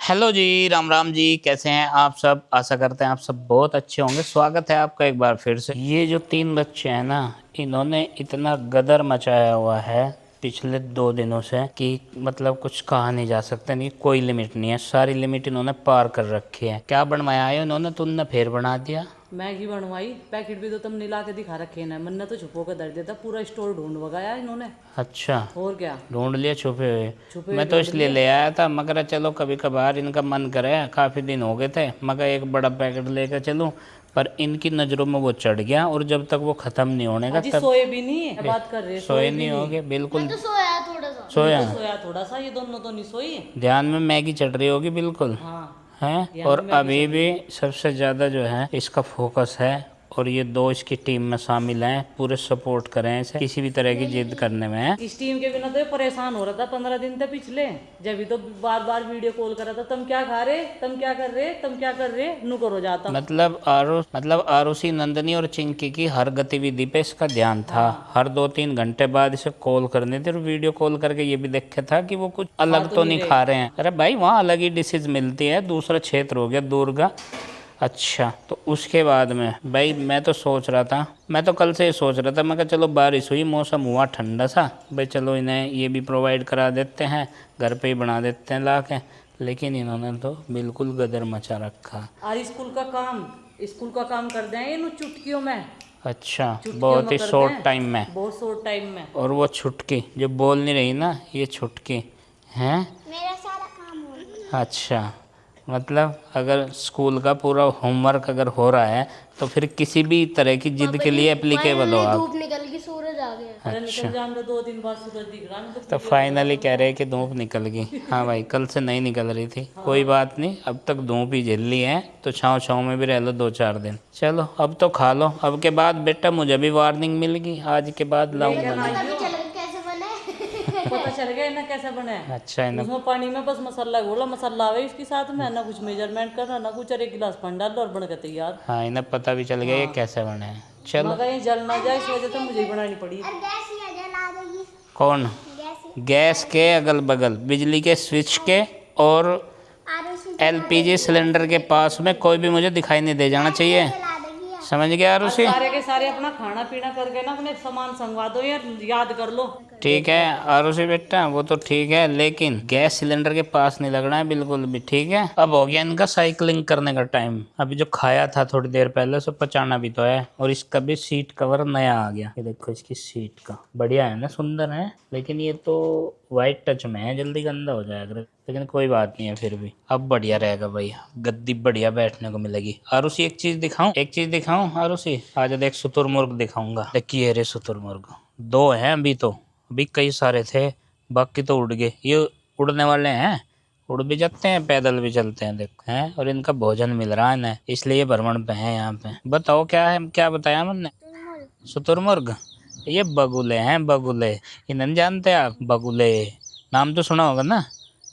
Hello जी, राम राम जी। कैसे हैं आप सब? आशा करते हैं आप सब बहुत अच्छे होंगे। स्वागत है आपका एक बार फिर से। ये जो 3 बच्चे हैं ना, इन्होंने इतना गदर मचाया हुआ है पिछले 2 दिनों से कि मतलब कुछ कहा नहीं जा सकता। नहीं, कोई लिमिट नहीं है, सारी लिमिट इन्होंने पार कर रखी है। क्या बनवाया है इन्होंने? तुमने फिर बना दिया। मैगी बनवाई। पैकेट भी तो तुमने ला के दिखा रखे ना, मन ने तो छुपो के दर्द देता। पूरा स्टोर ढूंढ भगाया इन्होंने। अच्छा, और क्या, ढूंढ लिया छुपे हुए। छुपे हुए मैं तो ढूंढ इसलिए लिए। ले आया था, मगर चलो कभी कभार इनका मन करे, काफ़ी दिन हो गए थे, मगर एक बड़ा पैकेट लेकर चलूं। पर इनकी नज़रों में वो चढ़ गया, और जब तक वो ख़त्म नहीं होने का अजी तब सोए भी नहीं है, बात कर रहे, सोए सोए भी नहीं नहीं। होगे बिल्कुल। मैं तो सोया थोड़ा सा। तू सोया तो सोया थोड़ा सा, ये दोनों तो नहीं सोई। ध्यान में मैगी चढ़ रही होगी बिल्कुल। हाँ, हैं, यहाँ भी और मैगी अभी चल भी रही है। सबसे ज़्यादा जो है इसका फोकस है, और ये 2 इसकी टीम में शामिल हैं, पूरे सपोर्ट करें इसे किसी भी तरह की जिद करने में। इस टीम के बिना तो ये परेशान हो रहा था 15 दिन तक पिछले। जब भी तो बार बार वीडियो कॉल कर रहा था, तुम क्या खा रहे, तुम क्या कर रहे, तुम क्या कर रहे, नु करो जाता। मतलब आरुषि, नंदनी और चिंकी की हर गतिविधि पे इसका ध्यान था। हर 2-3 घंटे बाद इसे कॉल करने थे, और वीडियो कॉल करके ये भी देखा था कि वो कुछ खा अलग तो तो नहीं नहीं रहे। खा रहे हैं। अरे भाई, वहाँ अलग ही डिशेज मिलती है, दूसरा क्षेत्र हो गया दूर का। अच्छा, तो उसके बाद में भाई मैं तो सोच रहा था, मैं तो कल से ही सोच रहा था, मैं कहा चलो बारिश हुई, मौसम हुआ ठंडा सा, भाई चलो इन्हें ये भी प्रोवाइड करा देते हैं, घर पे ही बना देते हैं ला के। लेकिन इन्होंने तो बिल्कुल गदर मचा रखा। और स्कूल का काम कर दें ये लोग चुटकियों में। अच्छा, चुटकियों बहुत में ही कर शॉर्ट दें, टाइम में। बहुत शॉर्ट टाइम में। और वो छुटकी जो बोल नहीं रही ना, ये छुटकी हैं। मेरा सारा काम हो गया। अच्छा, मतलब अगर स्कूल का पूरा होमवर्क अगर हो रहा है, तो फिर किसी भी तरह की जिद पापा के जी लिए एप्लीकेबल हो फाइनली आप। धूप निकल गई, सूरज आ गया। अरे अच्छा, निकल जान दो, 2 दिन बाद सूरज दिख रहा है, तो तो वीडियो भेजा फाइनली कह तुमको। रहे हैं कि धूप निकल गई। हाँ भाई, कल से नहीं निकल रही थी, कोई हाँ, बात नहीं, अब तक धूप ही झेल ली है, तो छाँव छाँव में भी रह लो 2-4 दिन। चलो अब तो खा लो। अब के बाद बेटा मुझे भी वार्निंग मिल गई, आज के बाद लेके लाऊंगा ना नहीं। पता भी आइयो। चल गया कैसे बने। पता चल गया ना कैसे बने। अच्छा, इन्हें उसमें पानी में बस मसाला घोला, मसाला आवे इसके साथ में, ना कुछ मेजरमेंट करना ना कुछ, और 1 गिलास पानी डाल दो और बन के तैयार। हाँ, इन्हें पता भी चल गया ये हाँ, कैसे बने हैं। चलो। मगर ये जल ना जाए, इस वजह से मुझे ही बनानी पड़ी। और गैस यहाँ जला देगी। कौन? गैस गैस के अगल बगल, बिजली के स्विच के, और आरुषि जला एलपीजी देगी। सिलेंडर के पास में कोई भी मुझे दिखाई नहीं दे जाना चाहिए। जला देगी यार। समझ गया आज आरुषि? सारे के सारे अपना खाना पीना करके ना अपने सामान संगवा दो यार, याद कर लो। ठीक है आरुषि बेटा, वो तो ठीक है, लेकिन गैस सिलेंडर के पास नहीं लगना है बिल्कुल भी, ठीक है? अब हो गया इनका साइकिलिंग करने का टाइम। अभी जो खाया था थोड़ी देर पहले, सो पचाना भी तो है, और इसका भी सीट कवर नया आ गया। ये देखो इसकी सीट का, बढ़िया है ना, सुंदर है, लेकिन ये तो वाइट टच में है, जल्दी गंदा हो जाएगा, लेकिन कोई बात नहीं है, फिर भी अब बढ़िया रहेगा भैया, गद्दी बढ़िया बैठने को मिलेगी। आरुषि एक चीज दिखाऊं, एक चीज दिखाऊं आरुषि, आज देख शुतुरमुर्ग दिखाऊंगा। देखिए रे शुतुरमुर्ग, 2 हैं अभी तो, अभी कई सारे थे, बाकी तो उड़ गए। ये उड़ने वाले हैं, उड़ भी जाते हैं, पैदल भी चलते हैं, देख हैं, और इनका भोजन मिल रहा है इन्हें, इसलिए भ्रमण पे हैं यहाँ पे। बताओ क्या है, क्या बताया मैंने? शुतुरमुर्ग, ये बगुले हैं, बगुले। इन्हें जानते हैं आप? बगुले नाम तो सुना होगा ना।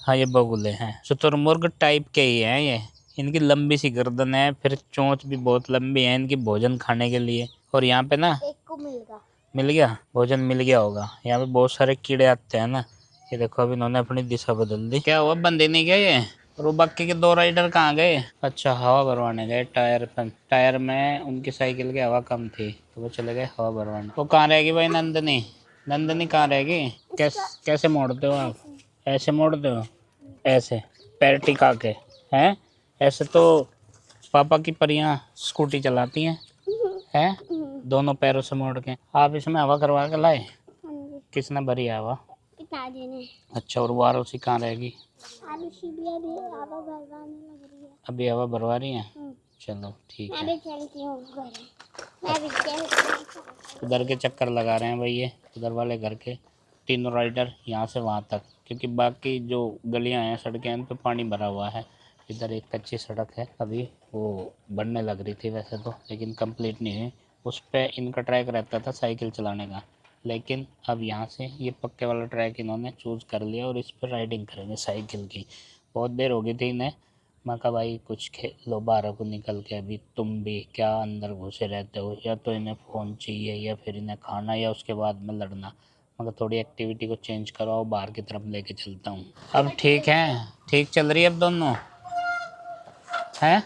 हाँ, ये बगुले हैं, शुतुरमुर्ग टाइप के ही हैं ये। इनकी लंबी सी गर्दन है, फिर चोंच भी बहुत लंबी है इनकी भोजन खाने के लिए। और यहाँ पे ना, एक को मिलेगा। मिल गया भोजन, मिल गया होगा। यहाँ पे बहुत सारे कीड़े आते हैं ना। ये देखो, अभी इन्होंने अपनी दिशा बदल दी। क्या हुआ, बंदे नहीं गए ये? और वो बाकी के 2 राइडर कहाँ गए? अच्छा, हवा भरवाने गए, टायर में उनकी साइकिल की हवा कम थी, तो वो चले गए हवा भरवाने। वो कहाँ रहेगी भाई, नंदनी? नंदनी कहाँ रहेगी? कैसे मोड़ते हो आप? ऐसे मोड़ते हो? ऐसे पैर टिका के? हैं, ऐसे तो पापा की परियां स्कूटी चलाती हैं। हैं, दोनों पैरों से मोड़ के। आप इसमें हवा करवा के लाए? हाँ जी, किसने भरी है हवा? पिताजी ने। अच्छा, और वो आरुषि कहाँ रहेगी? आरुषि भी अभी हवा भरवाने लग रही है। अभी हवा भरवा रही है? हम्म, चलो ठीक मैं है। भी चलती हूँ घर। मैं भी चलती हूँ। उधर के चक्कर लगा रहे हैं भाई ये, उधर वाले घर के तीनों राइडर, यहाँ से वहाँ तक, क्योंकि बाकी जो गलियाँ हैं, सड़कें हैं, उन पर पानी भरा हुआ है। इधर एक कच्ची सड़क है, अभी वो बनने लग रही थी वैसे तो, लेकिन कंप्लीट नहीं हुई। उस पर इनका ट्रैक रहता था साइकिल चलाने का, लेकिन अब यहाँ से ये पक्के वाला ट्रैक इन्होंने चूज़ कर लिया, और इस पर राइडिंग करेंगे साइकिल की। बहुत देर हो गई थी इन्हें, मैं कहा भाई कुछ खेलो बाहर को निकल के, अभी तुम भी क्या अंदर घुसे रहते हो, या तो इन्हें फ़ोन चाहिए, या फिर इन्हें खाना, या उसके बाद में लड़ना। मगर थोड़ी एक्टिविटी को चेंज करवाओ, बाहर की तरफ लेके चलता हूँ। अब ठीक है, ठीक चल रही है अब दोनों हैं,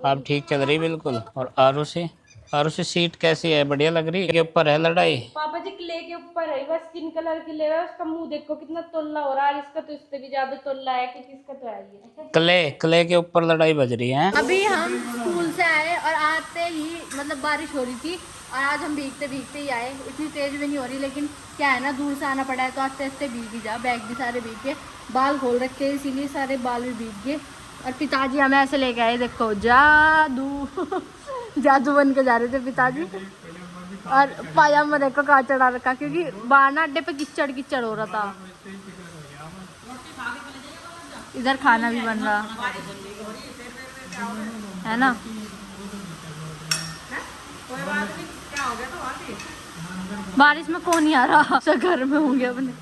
अब ठीक चल रही बिल्कुल। और आरुषि सीट कैसी है, बढ़िया लग रही है? के ऊपर है लड़ाई? पापा जी क्ले के ऊपर है, बस स्किन कलर की ले है, उसका मुंह देखो कितना तोल्ला हो रहा है, इसका तो इससे भी ज्यादा तोल्ला है कि किसका तो है ये। क्ले के ऊपर लड़ाई बज रही है। अभी हम स्कूल से आए और आते ही मतलब बारिश हो रही थी और आज हम भीगते भीगते ही आए। इतनी तेज भी नहीं हो रही, लेकिन क्या है ना, दूर से आना पड़ा है तो आस्ते आस्ते भीग ही जा। बैग भी सारे भीग गए, बाल खोल रखे इसीलिए सारे बाल भी भीग गए। और पिताजी हमें ऐसे लेके आए, देखो जादू जादू बन के जा रहे थे पिताजी। और पाजामा देखो कहाँ चढ़ा रखा, क्योंकि बाहर ना अड्डे पे किचड़ किचड़ हो रहा था। इधर खाना भी बन रहा है ना। बारिश में कौन नहीं आ रहा, सब घर में होंगे अपने,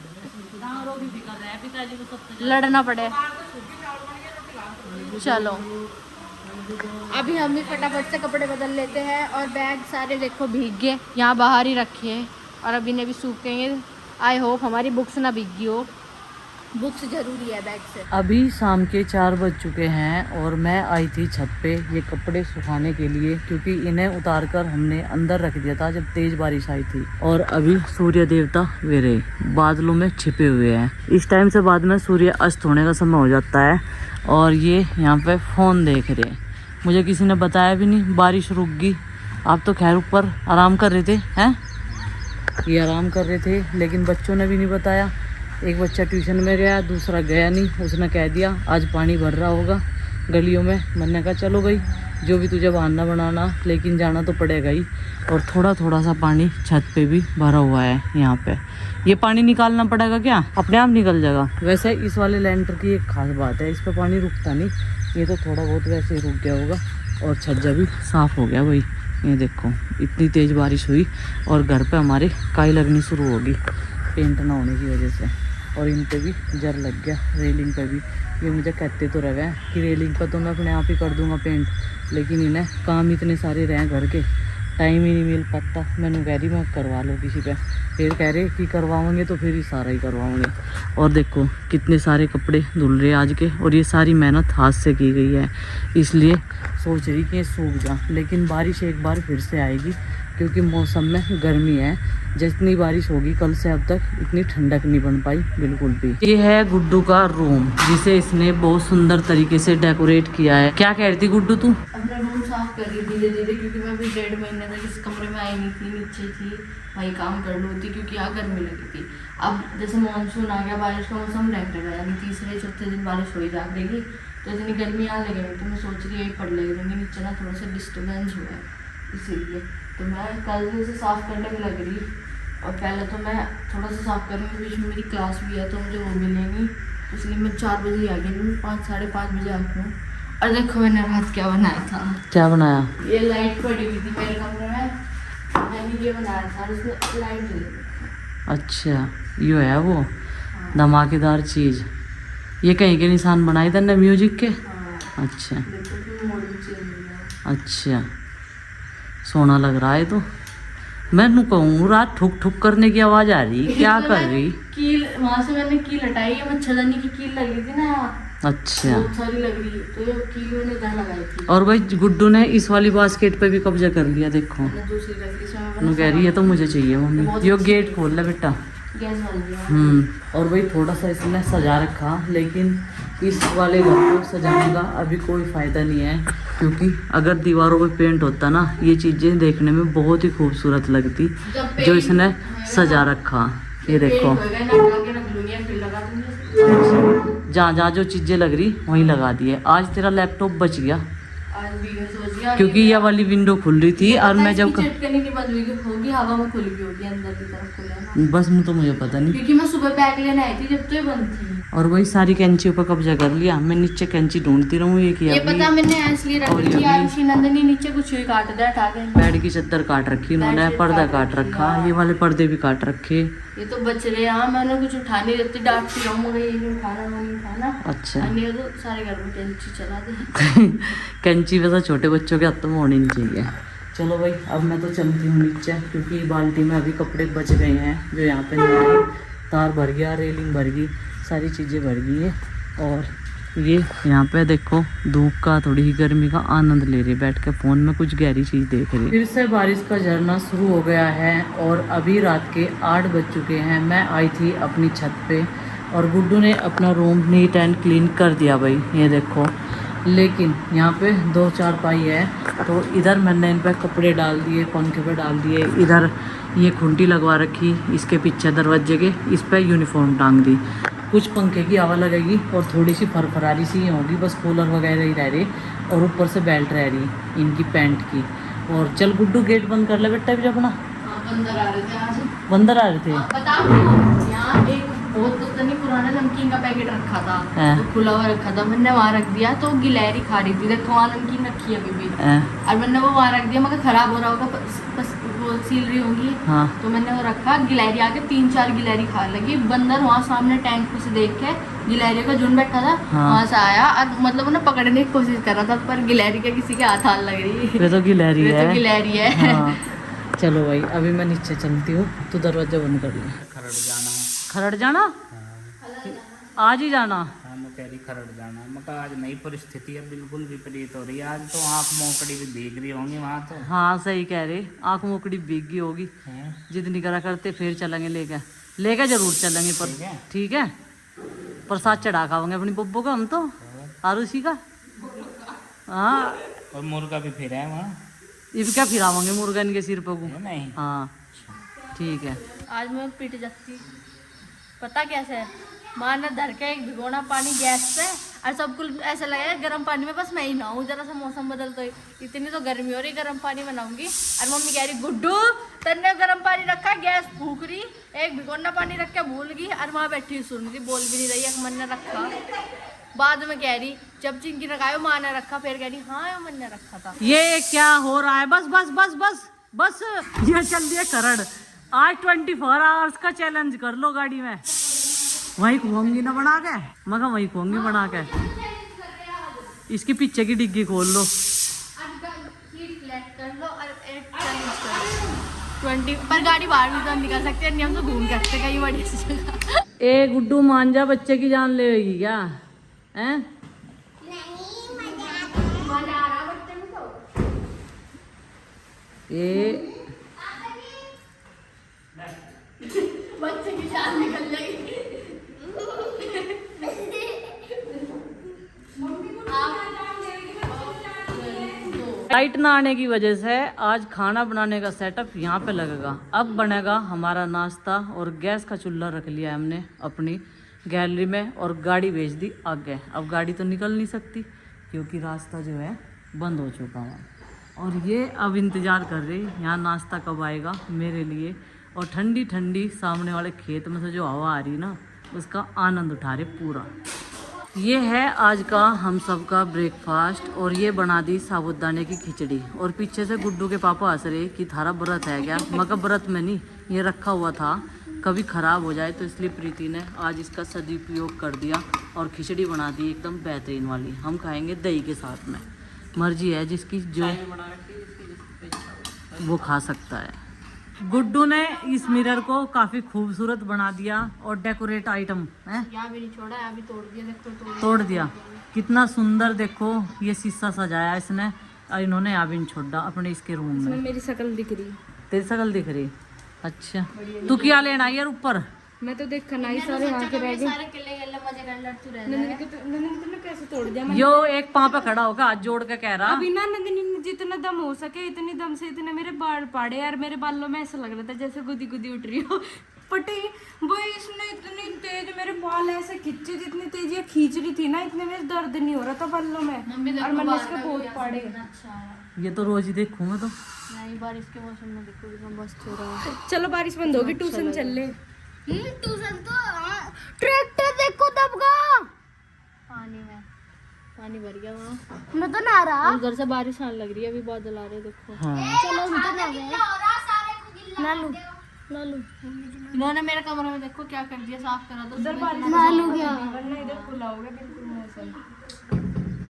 लड़ना पड़े। चलो अभी हम भी फटाफट से कपड़े बदल लेते हैं और बैग सारे देखो भीग गए, यहाँ बाहर ही रखे हैं और अभी ने भी सूखेंगे। आई होप हमारी बुक्स ना भीगी हो, बुक्स जरूरी है बैग से। अभी शाम के 4 बज चुके हैं और मैं आई थी छत पे ये कपड़े सुखाने के लिए, क्योंकि इन्हें उतार कर हमने अंदर रख दिया था जब तेज बारिश आई थी। और अभी सूर्य देवता मेरे बादलों में छिपे हुए हैं। इस टाइम से बाद में सूर्य अस्त होने का समय हो जाता है और ये यहाँ पे फ़ोन देख रहे हैं। मुझे किसी ने बताया भी नहीं बारिश रुक गई। आप तो खैर ऊपर आराम कर रहे थे, हैं ये आराम कर रहे थे, लेकिन बच्चों ने भी नहीं बताया। एक बच्चा ट्यूशन में गया, दूसरा गया नहीं, उसने कह दिया आज पानी भर रहा होगा गलियों में। मैंने कहा चलो भाई जो भी तुझे बहाना बनाना, लेकिन जाना तो पड़ेगा ही। और थोड़ा थोड़ा सा पानी छत पे भी भरा हुआ है यहाँ पे। ये पानी निकालना पड़ेगा क्या, अपने आप निकल जाएगा। वैसे इस वाले लैंटर की एक खास बात है, इस पर पानी रुकता नहीं, ये तो थोड़ा बहुत वैसे ही रुक गया होगा। और छज्जा भी साफ़ हो गया भाई, ये देखो इतनी तेज़ बारिश हुई और घर पे हमारे काई लगनी शुरू होगी पेंट ना होने की वजह से। और इन पे भी जर लग गया, रेलिंग पे भी। ये मुझे कहते तो रहे हैं कि रेलिंग पर तो मैं अपने आप ही कर दूंगा पेंट, लेकिन इन्हें काम इतने सारे रहे घर के, टाइम ही नहीं मिल पाता। मैंने कह रही मैं करवा लो किसी पे, फिर कह रहे कि करवाओगे तो फिर ही सारा ही करवाओगे। और देखो कितने सारे कपड़े धुल रहे आज के, और ये सारी मेहनत हाथ से की गई है, इसलिए सोच रही कि ये सूख जा। लेकिन बारिश एक बार फिर से आएगी, क्योंकि मौसम में गर्मी है। जितनी बारिश होगी कल से अब तक इतनी ठंडक नहीं बन पाई बिल्कुल भी। ये है गुड्डू का रूम, जिसे इसने बहुत सुंदर तरीके से डेकोरेट किया है। क्या कह रही थी गुड्डू तू? अपना रूम साफ कर रही धीरे धीरे, क्योंकि मैं भी 1.5 महीने तक इस कमरे में आई नहीं थी, नीचे थी, वही काम कर रही थी क्योंकि यहाँ गर्मी लगी थी। अब जैसे मानसून आ गया, बारिश का मौसम रहेगा, यानी तीसरे चौथे दिन बारिश हो ही जाएगी, तो इतनी गर्मी आने लगेगी। तो मैं सोच रही यही पढ़ लेगी, क्योंकि नीचे ना थोड़ा सा डिस्टर्बेंस हुआ है, इसीलिए तो मैं कल से इसे साफ़ करने में लग रही। और पहले तो मैं थोड़ा सा साफ़ करूँगी, बीच में मेरी क्लास भी है तो मुझे वो मिलेंगी, इसलिए मैं 4 बजे आ गई, 5 साढ़े 5 बजे आती हूँ। और देखो मैंने रात क्या बनाया था। क्या बनाया? ये लाइट पड़ी हुई थी मेरे कमरे में, मैंने ये बनाया था, उसमें लाइट जली। अच्छा ये है वो धमाकेदार चीज़। ये कहीं के निशान बनाए थे ना म्यूजिक के? अच्छा अच्छा, सोना लग रहा है। तो मैं कहूँ रात ठुक ठुक करने की आवाज़ आ रही, क्या कर रही? कील वहाँ से मैंने कील हटाई है, मच्छरदानी की कील लगी थी ना यहाँ, अच्छा बहुत सारी लग रही, तो ये कील मैंने इधर लगाई थी। और भाई गुड्डू ने इस वाली बास्केट पे भी कब्जा कर लिया, देखो। मैंने दूसरी रख ली, इसमें वो कह रही है तो मुझे चाहिए मम्मी। यो गेट खोल ले बेटा। गैस वाली। और भाई थोड़ा सा इसने सजा रखा, लेकिन इस वाले घर को सजाने का अभी कोई फ़ायदा नहीं है, क्योंकि अगर दीवारों पे पेंट होता ना, ये चीज़ें देखने में बहुत ही खूबसूरत लगती जो इसने सजा रखा। ये देखो जहाँ जहाँ जो चीज़ें लग रही वहीं लगा दी है। आज तेरा लैपटॉप बच गया, क्योंकि यह वाली विंडो खुल रही थी और मैं जब चटकनी नहीं बंद हुई होगी, हवा में खुली हुई होगी, अंदर की तरफ खुला है। बस तो मुझे पता नहीं, क्योंकि मैं सुबह बैग लेने आई थी जब तो ये बंद थी। और वही सारी कैंचियों पर कब्जा कर लिया। मैं नीचे कैंची ढूंढती रहूँ, ये किया ये पता मैंने इसलिए रख रखी है, ऋषि नंदनी नीचे कुछ हुई काट दिया उठा के। बेड की चादर काट रखी उन्होंने, पर्दा काट रखा, ये वाले पर्दे भी काट रखे। ये तो बच रहे हैं, मैंने कुछ उठा नहीं देती, डांटती रहूँ मगर ये नहीं उठाना, वो नहीं उठाना। अच्छा अन्य तो सारे घर में कैंची चला दे। कैंची वैसा छोटे बच्चों के हाथ में होनी नहीं चाहिए। चलो भाई अब मैं तो चलती हूँ नीचे, क्योंकि बाल्टी में अभी कपड़े बच गए हैं जो यहाँ पे नहीं आए। तार भर गया, रेलिंग भर गई, सारी चीज़ें भर गई है। और ये यहाँ पे देखो धूप का, थोड़ी ही गर्मी का आनंद ले रही, बैठ के फ़ोन में कुछ गहरी चीज़ देख रही। फिर से बारिश का झरना शुरू हो गया है और अभी रात के 8 बज चुके हैं। मैं आई थी अपनी छत पे और गुड्डू ने अपना रूम नीट एंड क्लीन कर दिया भाई, ये देखो। लेकिन यहाँ पे 2 चारपाई है, तो इधर मैंने इन पर कपड़े डाल दिए, पंखे पे डाल दिए। इधर ये खूंटी लगवा रखी, इसके पीछे दरवाजे के, इस पर यूनिफॉर्म टांग दी। कुछ पंखे की हवा लगेगी और थोड़ी सी फरफरारी सी होगी, बस कूलर वगैरह ही रह रही, और ऊपर से बेल्ट रह रही इनकी पैंट की। और चल गुड्डू गेट बंद कर ले बेटा भी अपना। बंदर आ रहे थे आज। बंदर आ रहे थे। बताओ, यहाँ एक बहुत तो नहीं पुराना नमकीन का पैकेट रखा था, हाँ। तो खुला हुआ रखा था, मैंने वहाँ रख दिया तो गिलहरी खा रही थी। देखो वहाँ नमकीन रखी है अभी भी, और मैंने वो वहाँ रख दिया, मगर खराब हो रहा होगा, बस वो सील रही होंगी। हाँ। तो मैंने वो रखा, गिलहरी आके 3-4 गिलहरी खा लगी। बंदर वहाँ सामने टैंक पे से देख के गिलहरी का झुंड बैठा था, हाँ। वहाँ से आया और मतलब उन्हें पकड़ने की कोशिश कर रहा था, पर गिलहरी के किसी के हाथ हाथ लग रही। ये तो गिलहरी ये है। तो गिलहरी है। हाँ। चलो भाई अभी मैं नीचे चलती हूँ, तो दरवाजा बंद कर ले। खरड़ जाना है। खरड़ जाना? आज ही जाना? हाँ मैं कह रही खरड़ जाना, मगर आज नई परिस्थिति है, बिल्कुल विपरीत हो रही है। आज तो आँख मोकड़ी भी भीग रही होंगी वहाँ तो। हाँ सही कह रहे, आँख मोकड़ी भीग गई होगी। हैं? जितनी करा करते फिर चलेंगे, लेके जरूर चलेंगे, पर ठीक है। ठीक है। प्रसाद चढ़ा खाओगे अपनी बब्बू का, हम तो आरुषि का। हाँ और मुर्गा भी फिर है वहाँ, इब क्या फिरावांगे मुर्गा इनके सिर पर को। है नहीं? हाँ ठीक है। आज मैं पिट जाती, पता कैसे है? माँ ने धर के एक भिगोना पानी गैस पे, और सबको ऐसा लगा गर्म पानी में बस मैं ही नहाऊं, जरा सा मौसम बदल तो इतनी तो गर्मी हो रही, गर्म पानी बनाऊंगी। और मम्मी कह रही गुड्डू तन्ने गर्म पानी रखा, गैस फूक रही, एक भिगोना पानी रख के भूल गई, और वहाँ बैठी सुन रही, बोल भी नहीं रही, एक मन ने रखा। बाद में कह रही जब चिंकी लगायो माँ ने रखा, फिर कह रही हाँ मन ने रखा था। ये क्या हो रहा है? बस बस बस बस बस, ये चल दिया खरड़। आज 24 आवर्स का चैलेंज कर लो गाड़ी में, वहीं खुआऊंगी ना बना के, मगर वहीं खुआऊंगी बना के। इसके पीछे की डिग्गी खोल लो, कर लो और एक चैलेंज कर लो। 20 पर गाड़ी बाहर भी तो निकल सकते हैं, हम तो घूम सकते कहीं बड़ी सी जगह। ए गुड्डू मान जा, बच्चे की जान लेगी क्या? हैं? ए बच्चे की जान निकल जाएगी। लाइट ना आने की वजह से आज खाना बनाने का सेटअप यहाँ पे लगेगा। अब बनेगा हमारा नाश्ता, और गैस का चूल्हा रख लिया हमने अपनी गैलरी में, और गाड़ी भेज दी आगे। अब गाड़ी तो निकल नहीं सकती क्योंकि रास्ता जो है बंद हो चुका है, और ये अब इंतज़ार कर रही यहाँ नाश्ता कब आएगा मेरे लिए। और ठंडी ठंडी सामने वाले खेत में से जो हवा आ रही ना, उसका आनंद उठा रहे पूरा। ये है आज का हम सब का ब्रेकफास्ट, और ये बना दी साबुदाने की खिचड़ी। और पीछे से गुड्डू के पापा हंस रहे कि थारा व्रत है क्या? मगर व्रत में नहीं, ये रखा हुआ था कभी ख़राब हो जाए, तो इसलिए प्रीति ने आज इसका सदुपयोग कर दिया और खिचड़ी बना दी एकदम बेहतरीन वाली। हम खाएंगे दही के साथ में, मर्जी है जिसकी जो वो खा सकता है। गुड्डू ने इस मिरर को काफ़ी खूबसूरत बना दिया, और डेकोरेट आइटम है, यहाँ भी नहीं छोड़ा, यहाँ भी तोड़ दिया, देखो तोड़ दिया। कितना सुंदर देखो ये शीशा सजाया इसने, और इन्होंने यहाँ भी नहीं छोड़ा अपने इसके रूम में। मेरी शक्ल दिख रही, तेरी शकल दिख रही? अच्छा तू क्या लेना यार ऊपर? मैं तो देख कनाई सारे यहाँ के रह गए। सारे किले गले मजे कर लड़तू रह नंदिनी ने कैसे तोड़ दिया? यो एक पाँव पे खड़ा होगा हाथ जोड़ के कह रहा, अभी ना नंदिनी ने जितना दम हो सके इतनी दम से इतने मेरे बाल पाड़े, यार मेरे बालों में ऐसा लग रहा था जैसे गुदी गुदी उठ रही हो। पटी वो इसने इतनी तेज मेरे बाल ऐसे खींचे, जितनी तेज ये खींच रही थी ना, इतने मेरे दर्द नहीं हो रहा था बालों में, और मैंने इसके बहुत पाड़े। अच्छा है, ये तो रोज ही देखूं मैं तो। नहीं बारिश के मौसम में देखो कितना मस्त हो रहा है। चलो बारिश बंद होगी, ट्यूशन चल ले। ट्यूशन तो ट्रैक्टर देखो दबगा पानी में पानी भर गया वहाँ, मैं तो नहा रहा। उधर से बारिश आने लग रही है, अभी बादल आ रहे हैं देखो। हाँ चलो हम तो नहा गए। नालू लालू इन्होंने मेरे कमरे में देखो क्या कर दिया, साफ करा दो। नालू क्या वरना इधर खुला होगा बिल्कुल मौसम।